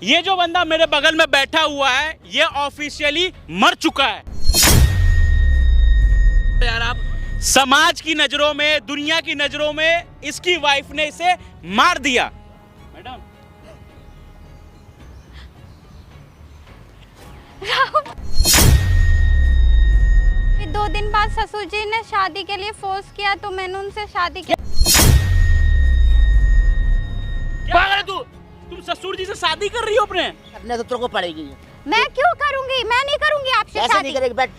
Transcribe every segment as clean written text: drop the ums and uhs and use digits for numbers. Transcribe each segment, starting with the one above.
ये जो बंदा मेरे बगल में बैठा हुआ है ये ऑफिशियली मर चुका है। यार आप समाज की नजरों में, दुनिया की नजरों में इसकी वाइफ ने इसे मार दिया। मैडम 2 दिन बाद ससुर जी ने शादी के लिए फोर्स किया तो मैंने उनसे शादी की। पागल है तू? तुम ससुर जी से शादी कर रही हो अपने? अपने तो तेरे को पड़ेगी। मैं क्यों करूंगी? मैं नहीं करूंगी आपसे ऐसे शादी। नहीं करेगी, बैठ।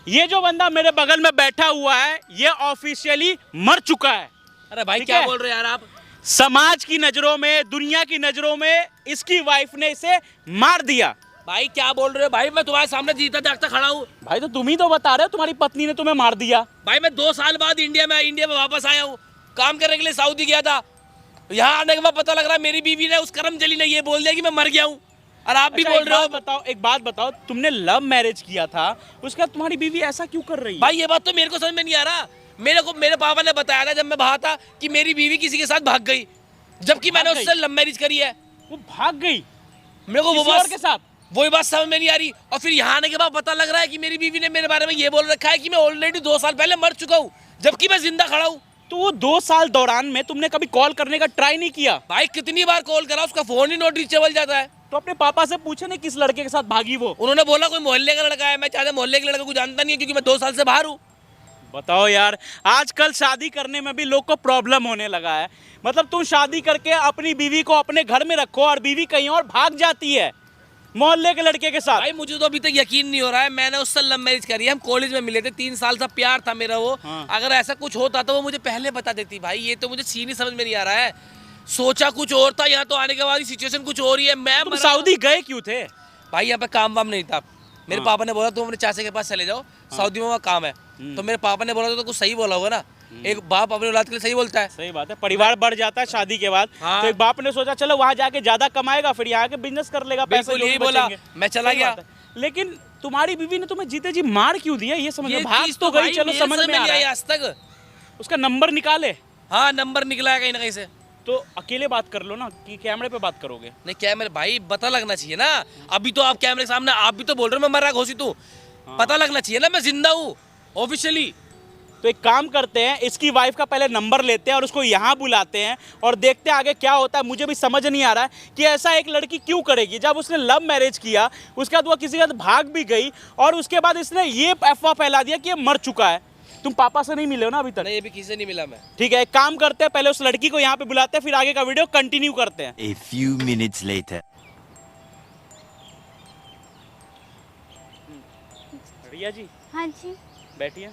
ये जो बंदा मेरे बगल में बैठा हुआ है ये ऑफिशियली मर चुका है। अरे भाई ठीक क्या है? बोल रहे हैं यार आप? समाज की नजरों में, दुनिया की नजरों में इसकी वाइफ ने इसे मार दिया। भाई क्या बोल रहे हो भाई? मैं तुम्हारे सामने जीता जागता खड़ा हूँ। भाई तो तुम ही तो बता रहे हो तुम्हारी पत्नी ने तुम्हें मार दिया। भाई मैं 2 साल बाद इंडिया में वापस आया हूँ। काम करने के लिए सऊदी गया था। यहाँ आने के बाद पता लग रहा है मेरी बीवी ने, उस करमजली ने ये बोल दिया कि मैं मर गया हूँ। और आप भी अच्छा, बोल रहे हो। बताओ, एक बात बताओ, तुमने लव मैरिज किया था, उसके बाद तुम्हारी बीवी ऐसा क्यों कर रही है? भाई ये बात तो मेरे को समझ में नहीं आ रहा। मेरे पापा ने बताया था जब मैं बाहर था कि मेरी बीवी किसी के साथ भाग गई, जबकि मैंने भाग उससे लव मैरिज करी है। वो भाग गई मेरे को किसी और के साथ? वही बात समझ में नहीं आ रही। और फिर यहाँ आने के बाद पता लग रहा है कि मेरी बीवी ने मेरे बारे में ये बोल रखा है कि मैं ऑलरेडी 2 साल पहले मर चुका हूँ, जबकि मैं जिंदा खड़ा हूँ। तो वो 2 साल दौरान में तुमने कभी कॉल करने का ट्राई नहीं किया? भाई कितनी बार कॉल करा, उसका फोन ही नॉट रीचेबल जाता है। तो अपने पापा से पूछे नहीं किस लड़के के साथ भागी वो? उन्होंने बोला कोई मोहल्ले का लड़का है। मैं चाहता मोहल्ले के लड़के को जानता नहीं है क्योंकि मैं 2 साल से बाहर हूँ। बताओ यार, आजकल शादी करने में भी लोग को प्रॉब्लम होने लगा है। मतलब तुम शादी करके अपनी बीवी को अपने घर में रखो और बीवी कहीं और भाग जाती है मोहल्ले के लड़के के साथ। भाई मुझे तो अभी तक यकीन नहीं हो रहा है। मैंने उससे लव मैरिज करी है, हम कॉलेज में मिले थे, 3 साल से प्यार था मेरा वो। हाँ। अगर ऐसा कुछ होता तो वो मुझे पहले बता देती। भाई ये तो मुझे सीन ही समझ में नहीं आ रहा है। सोचा कुछ और था, यहाँ तो आने के बाद सिचुएशन कुछ और ही है। मैं तुम सऊदी गए क्यों थे? भाई यहाँ पे काम वाम नहीं था। मेरे हाँ। पापा ने बोला तुम अपने चाचा के पास चले जाओ, सऊदी में वहाँ काम है। तो मेरे पापा ने बोला तो कुछ सही बोला होगा ना। एक बाप अपने औलाद के लिए सही बोलता है। सही बात है, परिवार बढ़ जाता है शादी के बाद। हाँ। तो एक बाप ने सोचा चलो वहां जाके ज्यादा कमाएगा, फिर यहाँ के बिजनेस कर लेगा, पैसे बिल्कुल जो भी यही बोला। बचेंगे। मैं चला सही गया। बात है। लेकिन तुम्हारी बीवी ने तुम्हें जीते जी मार क्यों दिया ये समझ ये में? भाग चीज तो गई, भाई चलो मेरे समझ में आ नहीं रहा आई है। आज तक। उसका नंबर निकाले हाँ नंबर निकला है कहीं ना कहीं से। तो अकेले बात कर लो ना कि कैमरे पे बात करोगे? नहीं कैमरे भाई पता लगना चाहिए ना। अभी तो आप कैमरे के सामने आप भी तो बोल रहे हो मैं मरा घोषित हूँ। पता लगना चाहिए ना मैं जिंदा हूँ ऑफिशियली। तो एक काम करते हैं, इसकी वाइफ का पहले नंबर लेते हैं और उसको यहाँ बुलाते हैं और देखते हैं आगे क्या होता है। मुझे भी समझ नहीं आ रहा है कि ऐसा एक लड़की क्यों करेगी। जब उसने लव मैरिज किया उसके बाद वो किसी के साथ भाग भी गई और उसके बाद इसने ये अफवाह फैला दिया कि ये मर चुका है। तुम पापा से नहीं मिले हो ना अभी तक? नहीं अभी किसी से नहीं मिला मैं। ठीक है, एक काम करते हैं, पहले उस लड़की को यहाँ पे बुलाते हैं, फिर आगे का वीडियो कंटिन्यू करते हैं। A few minutes later. रिया जी हाँ जी। बैठिए।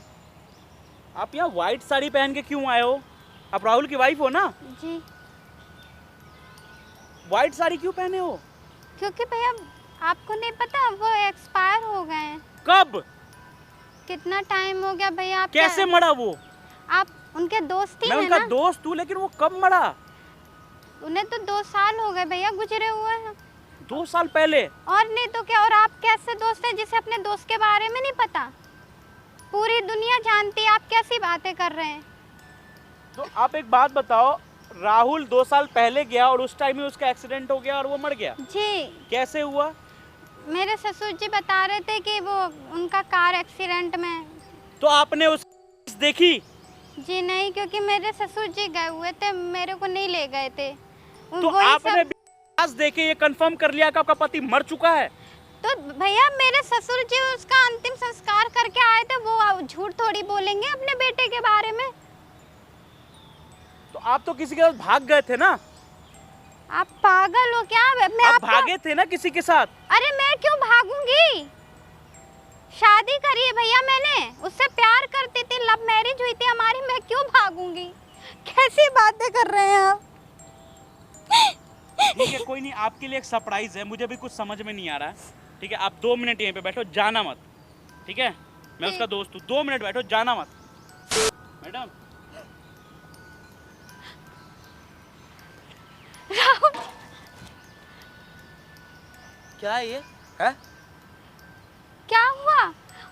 आप यहाँ व्हाइट साड़ी पहन के क्यों आए हो? आप राहुल की वाइफ हो ना? जी व्हाइट साड़ी क्यों पहने हो? क्योंकि भैया आपको नहीं पता वो एक्सपायर हो गए हैं। कब? कितना टाइम हो गया भैया? आप कैसे मरा वो? आप उनके दोस्त ही मैं हैं उनका ना? दोस्त हूँ, लेकिन वो कब मरा? उन्हें तो 2 साल हो गए भैया गुजरे हुए हैं। 2 साल पहले? और नहीं तो क्या। और आप कैसे दोस्त हैं जिसे अपने दोस्त के बारे में नहीं पता? पूरी दुनिया जानती है। आप कैसी बातें कर रहे हैं? तो आप एक बात बताओ, राहुल 2 साल पहले गया और उस टाइम में उसका एक्सीडेंट हो गया और वो मर गया। जी कैसे हुआ? मेरे ससुर जी बता रहे थे कि वो उनका कार एक्सीडेंट में। तो आपने उस देखी? जी नहीं, क्योंकि मेरे ससुर जी गए हुए थे, मेरे को नहीं ले गए थे। तो वही आपने सब। देखे ये कंफर्म कर लिया कि आपका पति मर चुका है? तो भैया मेरे ससुर जी उसका अंतिम संस्कार करके आए थे, वो झूठ थोड़ी बोलेंगे अपने बेटे के बारे में। तो आप तो किसी के साथ भाग गए थे ना? आप पागल हो क्या? मैं आप आपको भागे थे ना किसी के साथ? अरे मैं क्यों भागूंगी? शादी करी है भैया मैंने, उससे प्यार करती थी, लव मैरिज हुई थी हमारी। मैं क्यों भागूंगी? कैसी बातें कर रहे हैं आप? ठीक है, कोई नहीं, आपके लिए एक सरप्राइज है। मुझे भी कुछ समझ में नहीं आ रहा है। ठीक है, आप 2 मिनट यहीं पे बैठो, जाना मत। ठीक है, मैं उसका दोस्त हूँ। 2 मिनट बैठो, जाना मत। मैडम क्या है ये है? क्या हुआ?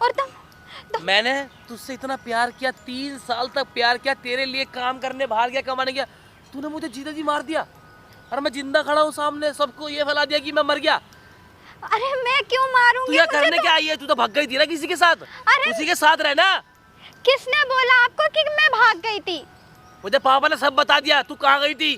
और तुम मैंने तुझसे इतना प्यार किया, 3 साल तक प्यार किया, तेरे लिए काम करने बाहर गया, कमाने गया। तूने मुझे जीते जी मार दिया। अरे मैं जिंदा खड़ा हूँ सामने, सबको ये फैला दिया कि मैं मर गया। अरे मैं क्यों तू मारूंगी? यहाँ मुझे करने तो- क्या आई है? तू तो भाग गई थी ना किसी के साथ। अरे- उसी के साथ रहना। किसने बोला आपको कि मैं भाग गई थी? मुझे पापा ने सब बता दिया तू कहाँ गई थी।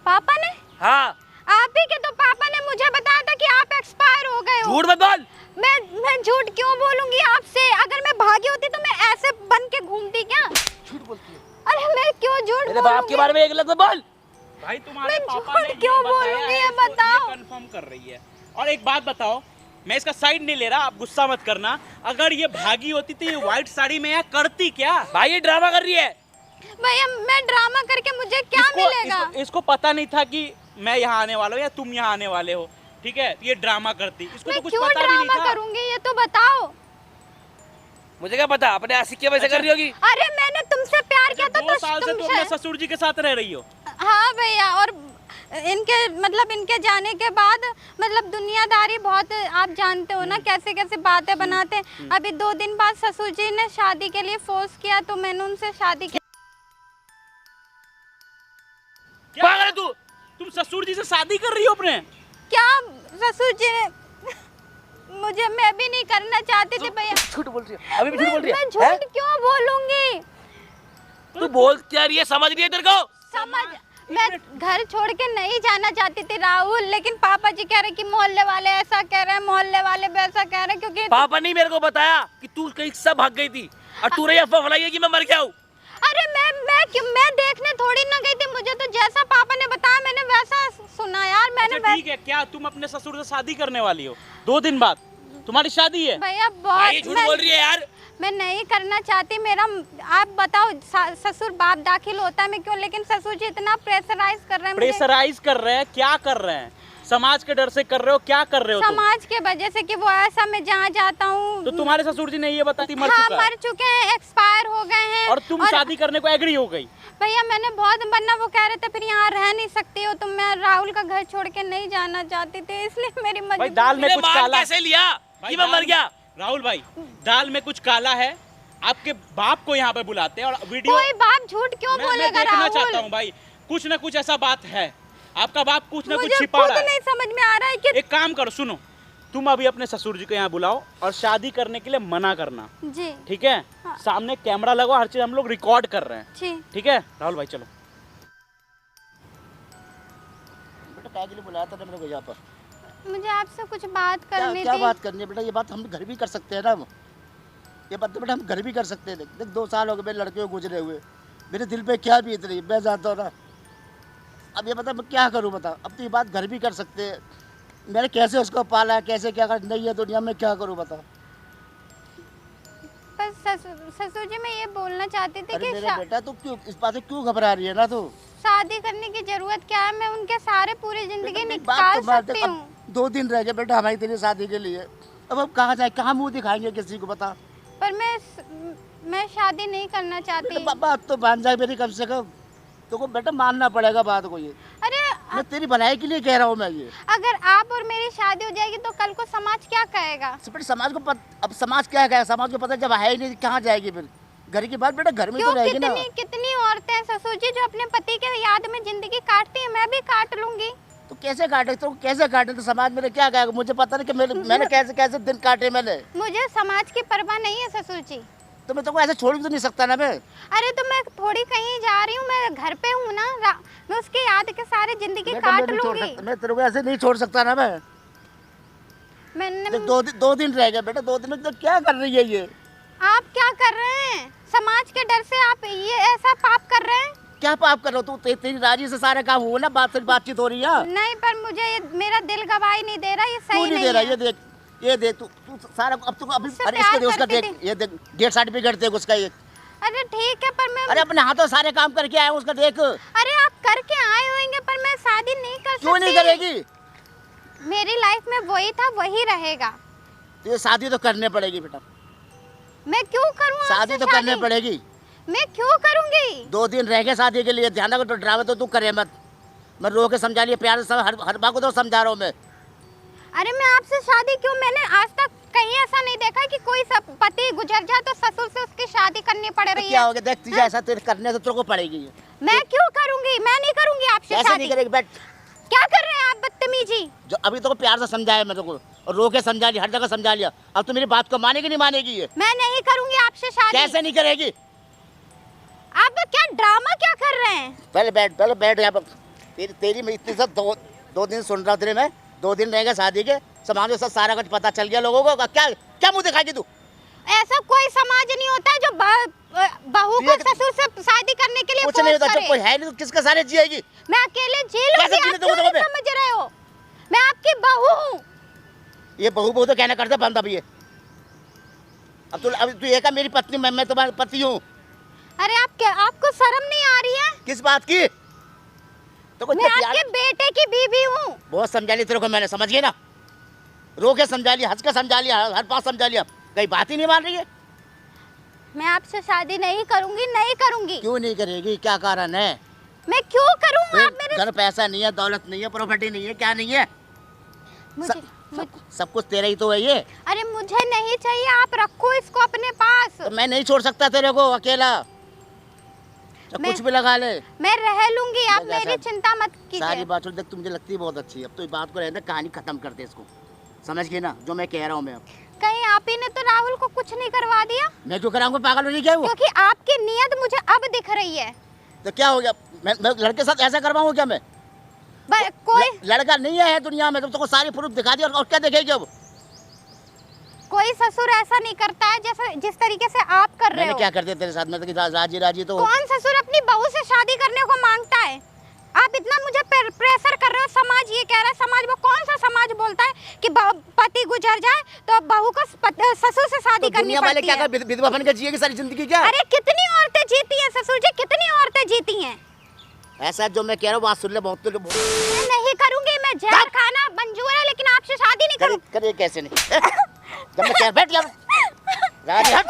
पापा ने? हाँ, आप ही के तो पापा ने मुझे बताया था कि आप एक्सपायर हो गए हो। झूठ मत बोल। मैं झूठ क्यों बोलूंगी आपसे? अगर मैं भागी होती तो मैं ऐसे बन के घूमती क्या? झूठ बोलती है। अरे मैं क्यों झूठ मेरे बाप के बोलूंगी? बारे में एक लफ्ज़ बोल। भाई तुम्हारे मैं पापा झूठ ने क्यों बताया बोलूंगी, है, ये इसको बताओ। ये कंफर्म कर रही है। और एक बात बताओ, मैं इसका साइड नहीं ले रहा, आप गुस्सा मत करना। अगर ये भागी होती तो ये व्हाइट साड़ी में यहाँ करती क्या? भाई ये ड्रामा कर रही है। भैया मैं ड्रामा करके मुझे क्या मिलेगा? इसको पता नहीं था कि मैं यहाँ आने वाला हूँ या तुम यहाँ आने वाले हो, ठीक है? ये ड्रामा करती, इसको मैं तो कुछ क्यों पता भी नहीं ड्रामा था। करूंगी ये तो बताओ। मुझे क्या पता, अपने आशिक के वैसे कर रही होगी। अरे मैंने तुमसे प्यार किया था 2 तो साल से तुम अपने ससुर जी के साथ रह रही हो। हाँ भैया, और इनके मतलब इनके जाने के बाद मतलब दुनियादारी बहुत आप जानते हो ना, कैसे कैसे बातें बनाते हैं। अभी 2 दिन बाद ससुर जी ने शादी के लिए फोर्स किया तो मैंने उनसे शादी की। क्या पागल है तू। तुम ससुर जी से शादी कर रही हो अपने? क्या ससुर जी ने मुझे, मैं भी नहीं करना चाहती थी भैया। झूठ बोल रही है, अभी भी झूठ बोल रही है। मैं झूठ क्यों बोलूंगी? तू बोल क्या रही है, समझ रही है तेरे को? समझ, मैं घर छोड़ के नहीं जाना चाहती थी राहुल, लेकिन पापा जी कह रहे कि मोहल्ले वाले ऐसा कह रहे हैं, मोहल्ले वाले वैसा कह रहे हैं, क्योंकि पापा ने मेरे को बताया कि तू कहीं से भाग गई थी और तू रही अफवाह फैलाई है कि मैं मर गया हूँ। अरे मैं देखने थोड़ी ना गई थी, मुझे तो जैसा पापा ने बताया मैंने वैसा सुना यार। मैंने अच्छा ठीक है, क्या तुम अपने ससुर से शादी करने वाली हो? 2 दिन बाद तुम्हारी शादी है? भैया भाई ये बहुत झूठ बोल रही है यार। मैं नहीं करना चाहती। मेरा आप बताओ, ससुर बाप दाखिल होता है मैं क्यों, लेकिन ससुर जी इतना प्रेशराइज कर रहे हैं मुझे। प्रेशराइज कर रहे हैं? क्या कर रहे हैं? समाज के डर से कर रहे हो? क्या कर रहे हो तुम? समाज के वजह से कि वो ऐसा, मैं जहाँ जाता हूँ। तो तुम्हारे ससुर जी ने ये बताती मर हाँ चुका है मर चुके हैं, एक्सपायर हो गए हैं। और तुम शादी करने को एग्री हो गई? भैया मैंने बहुत, वरना वो कह रहे थे फिर यहाँ रह नहीं सकती हो तुम। मैं राहुल का घर छोड़ के नहीं जाना चाहती थी, इसलिए मेरी भाई मजबूरी। दाल में तूने कुछ मान काला कैसे लिया कि मैं मर गया? राहुल भाई, दाल में कुछ काला है। आपके बाप को यहाँ पे बुलाते हैं और वीडियो कोई बाप झूठ क्यों मैं बोलेगा देखना राहुल? चाहता हूँ भाई, कुछ ना कुछ ऐसा बात है। आपका बाप कुछ ना कुछ मुझे छिपा खुद रहा है। नहीं समझ में आ रहा है कि एक काम करो, सुनो, तुम अभी अपने ससुर जी को यहाँ बुलाओ और शादी करने के लिए मना करना, जी ठीक है? हाँ। सामने कैमरा लगाओ, हर चीज हम लोग रिकॉर्ड कर रहे हैं, जी। ठीक है? राहुल भाई चलो। बेटा क्या के लिए बुलाया था मेरे को यहाँ पर? मुझे आपसे कुछ बात क्या करनी क्या थी। बात करनी है बेटा? ये बात हम घर भी कर सकते हैं ना। ये बात तो बेटा हम घर भी कर सकते हैं। देख 2 साल हो गए मेरे लड़के को गुजरे हुए, मेरे दिल पे क्या बीत रही है मैं जानता हूँ ना। अब ये बता मैं क्या करूँ बता? अब तो ये बात घर भी कर सकते हैं। मैंने कैसे उसको पाला, कैसे क्या कर, नहीं है दुनिया में, क्या करूँ बता? बस ससुर जी मैं ये बोलना चाहती थी अरे कि मेरा बेटा तू क्यों इस बात से क्यों घबरा रही है ना तू? शादी करने की जरूरत क्या है? मैं उनके सारे पूरी जिंदगी बेटा, मेरी निकाल बात तो मान, सकती देख, हूँ। अब 2 दिन रह गए बेटा हमारी तेरी शादी के लिए। अब हम कहाँ जाए, कहाँ मुँह दिखाएंगे किसी को बता? पर मैं शादी नहीं करना चाहती। बात तो मान जाए मेरी कम से कम। तुमको बेटा मानना पड़ेगा बात को। ये अरे मैं तेरी भलाई के लिए कह रहा हूँ मैं ये। अगर आप और मेरी शादी हो जाएगी तो कल को समाज क्या कहेगा? बेटा समाज को अब समाज क्या कहेगा? समाज को पता जब है ही नहीं कहाँ जाएगी फिर? घर की बात बेटा घर में तो क्यों? रहेगी ना। कितनी औरतें हैं ससुर जी जो अपने पति के याद में जिंदगी काटती है, मैं भी काट लूंगी। तो कैसे काटे? तो कैसे काटे? तो समाज मेरे क्या कहेगा? मुझे पता नहीं कि मैंने कैसे कैसे दिन काटे मैंने। मुझे समाज की परवाह नहीं है ससुर जी। तो मैं तुमको ऐसे छोड़ भी तो नहीं सकता ना मैं। अरे तो मैं थोड़ी कहीं जा रही हूँ, मैं घर पे हूँ ना। मैं उसके याद के सारे जिंदगी बेटा, मैं काट नहीं छोड़ लूंगी। सकता, मैं तेरे को ऐसे नहीं छोड़ सकता ना मैं। मैंने देख 2 दिन रह गए बेटा, 2 दिन में तो क्या कर रही है ये? आप क्या कर रहे हैं? समाज के डर से आप ये ऐसा पाप कर रहे हैं? क्या पाप कर रहे हो? तू तेरी राजी से सारे काम हुआ ना, बातचीत हो रही है। नहीं पर मुझे मेरा दिल गवाही नहीं दे रहा, ये क्यों सही नहीं दे रहा? ये देख तू सारा अब तू अभी, उससे अरे इसको प्यार दे, उसका करती देख, ये देख डेथ सर्टिफिकेट देख उसका ये। अरे ठीक है पर मैं अरे अपने हाथों सारे काम करके आया हूँ उसका देख। अरे आप करके आए होंगे पर मैं शादी नहीं कर क्यों नहीं सकती। करेगी? मेरी लाइफ में वही था वही रहेगा। तो ये शादी तो करनी पड़ेगी बेटा, मैं क्यों करूँ आपसे शादी तो करनी पड़ेगी। मैं क्यों करूँगी? 2 दिन रह गए शादी के लिए, ध्यान रखो। तो ड्रामे तो तू करे मत। मैं रो के समझा लिया, प्यार से हर बात को तो समझा रहा हूँ मैं। अरे मैं आपसे शादी क्यों? मैंने आज तक कहीं ऐसा नहीं देखा कि कोई पति गुजर जाए तो ससुर से उसकी शादी करनी पड़ तो रही क्या है। हो गया? देख तुझे ऐसा तेरे करने तो तेरे को पड़ेगी। मैं क्यों करूंगी? मैं नहीं करूंगी आपसे कैसे शादी। नहीं करेगी? बैठ। क्या कर रहे हैं आप बदतमीजी? जो अभी तो प्यार से समझाया मेरे को और रो के समझा लिया, हर जगह समझा लिया, अब तो मेरी बात को मानेगी नहीं मानेगी ये? मैं नहीं करूंगी आपसे शादी। कैसे नहीं करेगी? आप क्या ड्रामा क्या कर रहे हैं? पहले बैठ यहाँ पर। तेरी मैं इतनी सब दो दिन सुन रहा तेरे में, 2 दिन रहेगा शादी के, समाज में सब सारा कुछ पता चल गया लोगों को। क्या क्या मुंह दिखाएगी तू? ऐसा कोई समाज नहीं होता है जो बहू को ससुर से शादी करने के लिए कुछ नहीं होता। फोर्स जब करे। कोई है नहीं तो किसका सारे जिएगी? मैं अकेले जी लूंगी। कैसे जीने आप दोगे क्यों नहीं तुम्हें? समझ रहे हो? मैं आपकी बहू हूँ। ये बहू तो कहना करते बंद। अब ये अब तू ये का मेरी पत्नी, मैं तुम्हारा पति हूँ। अरे आपको शर्म नहीं आ रही है? किस बात की? तो कुछ मैं आपके बेटे की बीवी हूँ। बहुत समझा ली तेरे को मैंने, समझ गई ना? रो के समझा लिया, हंस के समझा लिया, हर बात समझा लिया, कहीं बात ही नहीं मान रही है। मैं आपसे शादी नहीं करूंगी, नहीं करूंगी। क्यों नहीं करेगी? क्या कारण है? मैं क्यों करूँ? आप मेरे घर पैसा नहीं है, दौलत नहीं है, प्रॉपर्टी नहीं है, क्या नहीं है? सब कुछ तेरा ही तो है ये। अरे मुझे नहीं चाहिए, आप रखो इसको अपने पास। तो मैं नहीं छोड़ सकता तेरे को अकेला, तो कुछ भी लगा ले। मैं रह लूंगी, आप मैं मेरी चिंता मत सारी कीजिए। बात देख, तू मुझे लगती है बहुत अच्छी है। अब तो इस बात को रहने दे, कहानी खत्म कर दे इसको, समझ गई ना जो मैं कह रहा हूँ? मैं अब कहीं आप ही ने तो राहुल को कुछ नहीं करवा दिया? मैं क्यों कराऊंगा? पागल हो रही क्या वो? क्योंकि आपकी नीयत मुझे अब दिख रही है। तो क्या हो गया? मैं लड़के के साथ ऐसा करवाऊँ क्या मैं? कोई लड़का नहीं है दुनिया में, तुम तो सारी प्रूफ दिखा दिया और क्या देखेगी अब? कोई ससुर ऐसा नहीं करता है जैसे जिस तरीके से आप कर रहे मैंने हो। क्या कर दिया तेरे साथ में? तो राजी तो कौन ससुर अपनी बहू से शादी करने को मांगता है? आप इतना मुझे प्रेशर कर रहे हो। समाज ये कह रहा है, समाज में कौन सा समाज बोलता है कि पति गुजर जाए तो बहू को ससुर से शादी करनी दुनिया वाले पड़ती क्या है। कर विधवा बन के जिएगी सारी जिंदगी क्या? अरे कितनी औरतें जीती हैं ससुर जी, कितनी औरतें जीती हैं। ऐसा जो मैं कह रहा हूँ बात सुन ले, बहुत मैं नहीं करूंगी, मैं जहर खाना मंजूर है, लेकिन आपसे शादी नहीं करूंगी। करे कैसे नहीं? जब मैं कह बैठ यार, राजी हट,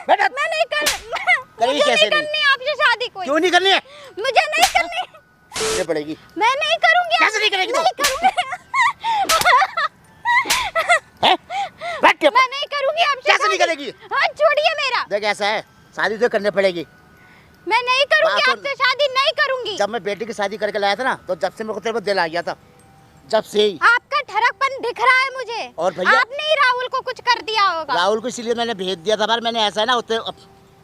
बैठ हट। मैं नहीं करेगी मुझे कैसे नहीं नहीं? करनी आपसे शादी। कोई क्यों नहीं करनी है? मुझे नहीं करनी। करनी पड़ेगी। मैं नहीं करूंगी। कैसे नहीं करेगी तू? नहीं करूंगी। हैं? बैठ के मैं नहीं करूंगी आपसे कैसे नहीं शादी। करेगी? हाथ छोड़िए मेरा। देख ऐसा है, शादी तो करनी पड़ेगी। मैं नहीं करूंगी बात आपसे शादी, नहीं करूंगी। जब मैं बेटी की शादी करके लाया था ना, तो जब से मेरे को तेरे को दिल आ गया था, जब से ही। आपका ठरकपन दिख रहा है मुझे। और भैया आपने ही राहुल को कुछ कर दिया होगा। राहुल को इसीलिए मैंने भेज दिया था। पर मैंने ऐसा है ना, उतने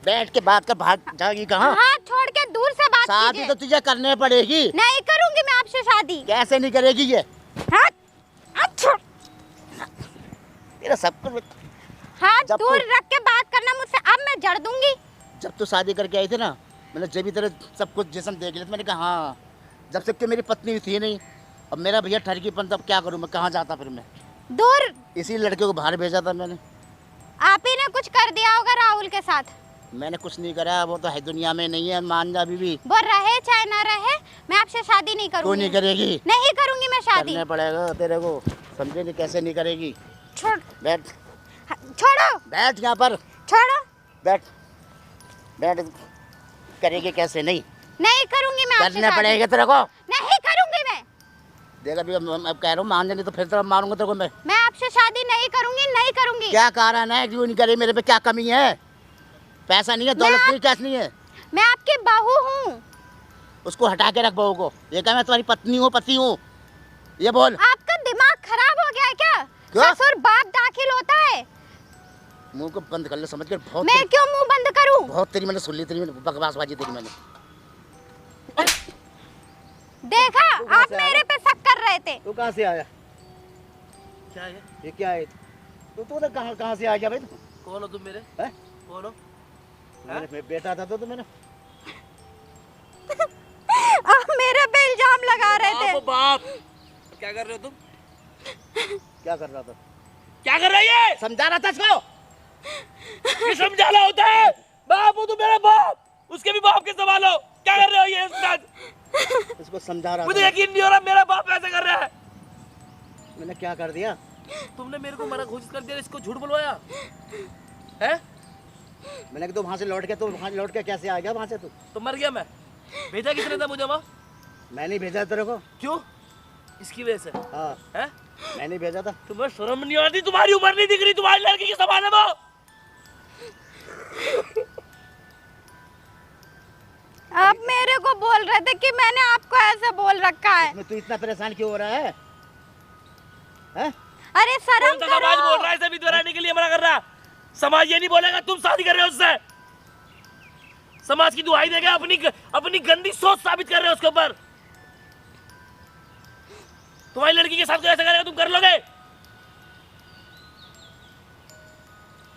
बैठ के बात कर, भाग जाएगी कहाँ? हाथ छोड़ के दूर से बात शादी कीजिए। तो तुझे करनी पड़ेगी। नहीं करूंगी मैं आपसे शादी। कैसे नहीं करेगी ये? हाथ छोड़। तेरा सब कुछ हाथ जब दूर तो- रख के बात करना मुझसे। अब मैं जड़ दूंगी। जब तू शादी करके आई थी ना, मैंने जब भी तेरे सब कुछ जिसम देख लिया, तो मैंने कहा हाँ, जब से कि मेरी पत्नी थी नहीं, अब मेरा भैया ठरकीपन, तब क्या करूँ मैं? कहाँ जाता फिर मैं? दूर। इसी लड़के को बाहर भेजा था मैंने। आप ही ने कुछ कर दिया होगा राहुल के साथ। मैंने कुछ नहीं करा, वो तो है दुनिया में नहीं है, मान जा अभी भी। वो रहे चाहे ना रहे, मैं आपसे शादी नहीं क्यों करूंगी। नहीं करेगी? नहीं करूंगी मैं शादी। करने पड़ेगा तेरे को, समझे नहीं? कैसे नहीं करेगी? छोड़। बैठ, छोड़ो। बैठ यहाँ पर, छोड़ो। बैठ बैठ। करेगी कैसे नहीं? नहीं करूंगी मैं आपसे करना शादी। पड़ेगा तेरे को। नहीं करूंगी मैं। देख अभी अब कह रहा हूँ, मान जाने तो फिर तरफ मारूंगा तेरे को मैं। मैं आपसे शादी नहीं करूंगी, नहीं करूंगी। क्या कारण है? क्यों नहीं करे? मेरे पे क्या कमी है? पैसा नहीं है, दौलत नहीं, कैश नहीं है? मैं आपकी बहू हूँ। उसको हटा के रख बहू को। ये क्या मैं तुम्हारी पत्नी हूँ, पति हूँ? ये बोल। आपका दिमाग खराब हो गया है क्या? क्यों? ससुर बाप दाखिल होता है। मुंह को बंद कर ले, समझ कर। बहुत मैं क्यों मुंह बंद करूं? बहुत तेरी मैंने सुन ली, तेरी बकवासबाजी तेरी मैंने। देखा, आप मेरे पे शक कर रहे थे। तू कहाँ से आया? क्या है? ये क्या है? तू तो कहाँ से आ गया भाई? तू कौन हो तुम मेरे? हैं? कौन हो? मेरे बेटा था तो मैंने आप मेरे पे इल्जाम लगा रहे थे। बाप, क्या कर रहे हो तुम? क्या कर रहा था? क्या कर रही है? समझा रहा था इसको। ये समझाना होता है? बाप हो तुम मेरा बाप, उसके भी बाप के सवाल हो। क्या कर रहे हो ये इसके साथ? इसको समझा रहा मुझे था। यकीन नहीं हो रहा मेरा बाप ऐसा कर रहा है। मैंने क्या कर दिया? तुमने मेरे को मना कोशिश कर दिया, इसको झूठ बुलवाया है? मैंने कहा तो वहाँ से लौट के, तो वहाँ लौट के कैसे आ गया वहाँ से? तो मर गया मैं। भेजा किसने था मुझे वहाँ? मैं नहीं भेजा तेरे को। क्यों? इसकी वजह से हाँ, है? मैं नहीं भेजा था। तुम्हें शर्म नहीं आती? तुम्हारी उम्र नहीं दिख रही, तुम्हारी लड़की की समान है वो। आप मेरे को बोल रहे थे कि मैंने आपको ऐसा बोल रखा है। इसमें तू इतना परेशान क्यों हो रहा है? हैं? अरे शर्म कौन सा समाज बोल करो। रहा है इसे विधवा रहने के लिए मना कर रहा? समाज ये नहीं बोलेगा तुम शादी कर रहे हो उससे। समाज की दुहाई देगा, अपनी गंदी सोच साबित कर रहे हो उसके ऊपर। तुम्हारी लड़की के साथ कोई ऐसा करेगा तुम कर लोगे?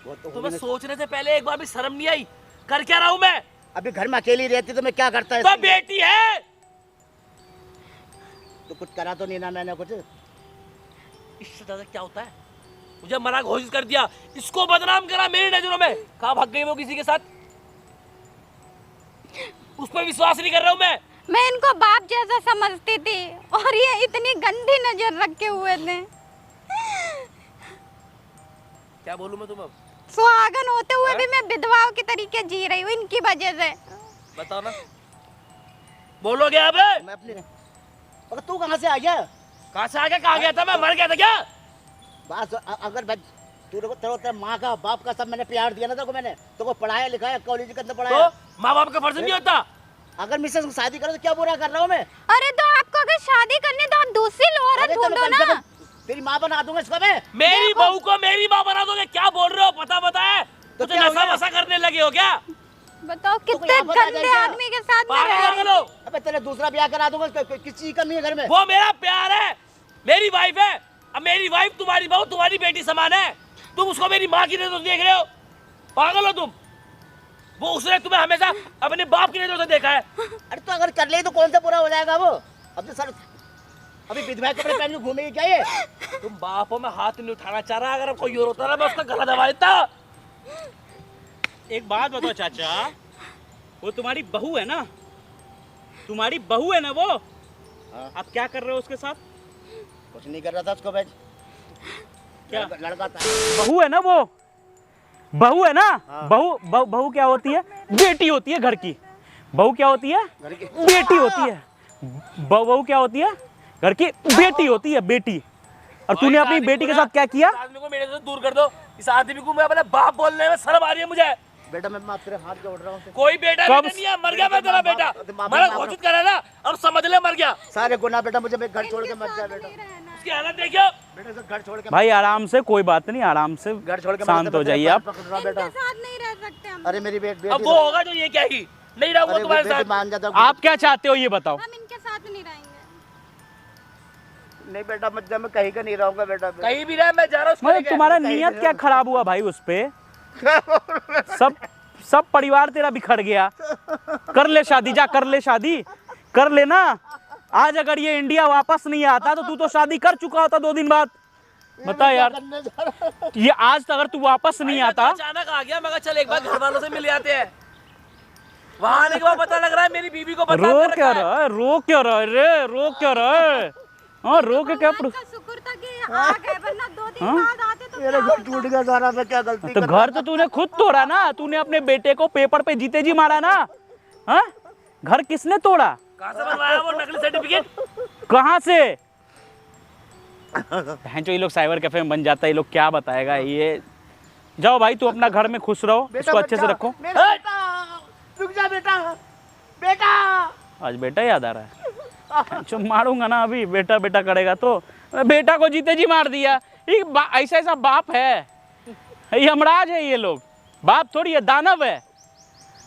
वो तो तुम्हें सोचने से पहले एक बार भी शर्म नहीं आई? कर क्या रहा हूं मैं? अभी घर में अकेली रहती तो मैं क्या करता है? तो बेटी है तो कुछ करा तो नहीं ना मैंने कुछ? इससे ज्यादा क्या होता है? मुझे मना घोषित कर दिया, इसको बदनाम करा मेरी नजरों में। कहाँ भाग गई वो किसी के साथ? उस पर विश्वास नहीं कर रहा हूं मैं इनको बाप जैसा समझती थी और ये इतनी गंदी नजर रखे हुए थे। क्या बोलूं मैं तुम्हें? सुहागन होते हुए भी मैं विधवाओं के तरीके जी रही हूँ इनकी वजह से। बताओ ना, बोलोगे अब? मैं अपने अगर तू कहाँ से आ गया? कहाँ से आ गया? कहाँ गया था मैं? मर गया था क्या? बस अगर तेरे माँ का बाप का सब मैंने प्यार दिया ना तेरे को, मैंने तो को पढ़ाया लिखाया, कॉलेज के अंदर पढ़ाया। तो माँ बाप का फर्ज नहीं होता? अगर मिसेस को शादी करो तो क्या बुरा कर रहा हूँ मैं? अरे तो आपको अगर शादी करनी तो आप दूसरी औरत अरे तो मैं ढूंढो कम से ना। कम तेरी माँ बना दूंगा इसको मैं। मेरी बहू को मेरी माँ बना दोगे? क्या बोल रहे हो? पता है तो तो क्या हो नशा गया? वसा करने लगे हो क्या? बताओ कितने यहाँ पर आ गंदे जाएगा। आदमी के साथ में पागल रह हो रही गए हो? अबे तेरा दूसरा ब्याह करा दूंगा, किस चीज की कमी है घर में? वो मेरा प्यार है, मेरी वाइफ है। अब मेरी वाइफ तुम्हारी बहू तुम्हारी बेटी समान है। तुम उसको मेरी माँ की नजर से देख रहे हो? पागल हो तुम? वो उसने तुम्हें हमेशा अपने बाप की नजर से देखा है। अरे तो अगर कर ले तो कौन सा बुरा हो जाएगा वो? अब तो सर अभी विधवा कपड़े पहन के घूमेगी क्या ये? तुम बापों में हाथ नहीं उठाना चाह रहा। अगर कोई और होता ना मैं उसका गला दबा देता। एक बात बताओ चाचा, वो तुम्हारी बहू है ना? तुम्हारी बहू है ना वो? हाँ। आप क्या कर रहे हो उसके साथ? कुछ नहीं कर रहा था उसको मैं। क्या? लड़का था। बहू है ना वो? बहू है ना? हाँ। बहू क्या होती है? बेटी होती है घर की। बहू क्या होती है? घर की। बेटी होती है। बहू क्या होती है? घर की बेटी होती है, बेटी। और तूने अपनी बेटी के साथ क्या किया? इस आदमी को मेरे से दूर कर दो। इस आदमी को मैं अपने बाप बोलने में शर्म आ रही है मुझे। बेटा मैं तेरे हाथ जोड़ रहा हूँ। कोई बेटा कब- नहीं है, मर गया मैं तेरा बेटा। माँ- मैंने माँ- घोषित करा ना, और समझ ले मर गया। सारे गुनाह बेटा मुझे घर छोड़ के मत जा बेटा। उसकी हालत देखियो। बेटा तो घर छोड़ के भाई आराम से, कोई बात नहीं, आराम से घर छोड़ के शांत हो जाइए आप। बेटा इनके साथ नहीं रह सकते हम। अरे मेरी बेटी अब वो होगा जो ये कहेगी। नहीं रहूंगा अरे तुम्हारे बेटी साथ। मान जाता आप क्या चाहते हो ये बताओ? हम इनके साथ नहीं रहेंगे। नहीं बेटा मत जा, मैं कहीं का नहीं रहूंगा बेटा। कहीं भी रहे, मैं जा रहा हूँ उसको मतलब लेके। तुम्हारा नियत क्या खराब हुआ भाई उस पे? सब परिवार तेरा बिखर गया। कर ले शादी, जा कर ले शादी, कर ले ना। आज अगर ये इंडिया वापस नहीं आता तो तू तो शादी कर चुका होता 2 दिन बाद। बता यार, ये आज तक अगर तू वापस नहीं भाई, मैं तो आता। अचानक आ गया। मैं कहा चल एक बार घर वालों से मिल आते हैं। वहां आने के बाद पता लग रहा है मेरी बीवी को बदनाम रो कर क्या रखा है। रहा है? रो क्या रहा है रे? रो क्या रहा है? हाँ रो के क्या? भगवान का शुक्र था कि आ गए, वरना 2 दिन बाद आते तो मेरा घर टूट गया सारा, मैं क्या गलती तो कर घर तो तूने खुद तोड़ा ना। तूने अपने बेटे को पेपर पे जीते जी मारा ना। हाँ, घर किसने तोड़ा? कहाँ से बनवाया वो नकली सर्टिफिकेट? कहाँ से? जो ये लोग साइबर कैफे में बन जाता है, ये लोग क्या बताएगा ये। जाओ भाई, तू अपना घर में खुश रहो, इसको अच्छे से रखो। रुक जा बेटा, बेटा आज बेटा याद आ रहा है। जो मारूंगा ना अभी, बेटा बेटा करेगा तो। बेटा को जीते जी मार दिया। ये ऐसा ऐसा बाप है, ये यमराज है। ये लोग बाप थोड़ी है, दानव है।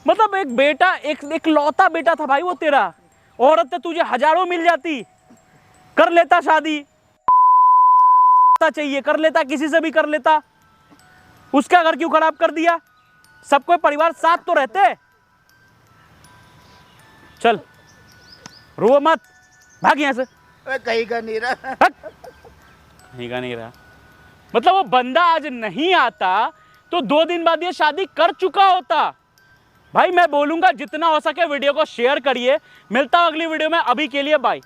मतलब एक बेटा, एक लौता बेटा था भाई वो तेरा। औरत तो तुझे हजारों मिल जाती, कर लेता शादी, चाहिए कर लेता, किसी से भी कर लेता। उसका घर क्यों खराब कर दिया? सबको परिवार साथ तो रहते। चल रो मत, भाग यहाँ से। कहीं का नहीं रहा। कहीं का नहीं रहा मतलब वो बंदा आज नहीं आता तो 2 दिन बाद ये शादी कर चुका होता। भाई मैं बोलूंगा जितना हो सके वीडियो को शेयर करिए। मिलता हूं अगली वीडियो में, अभी के लिए बाय।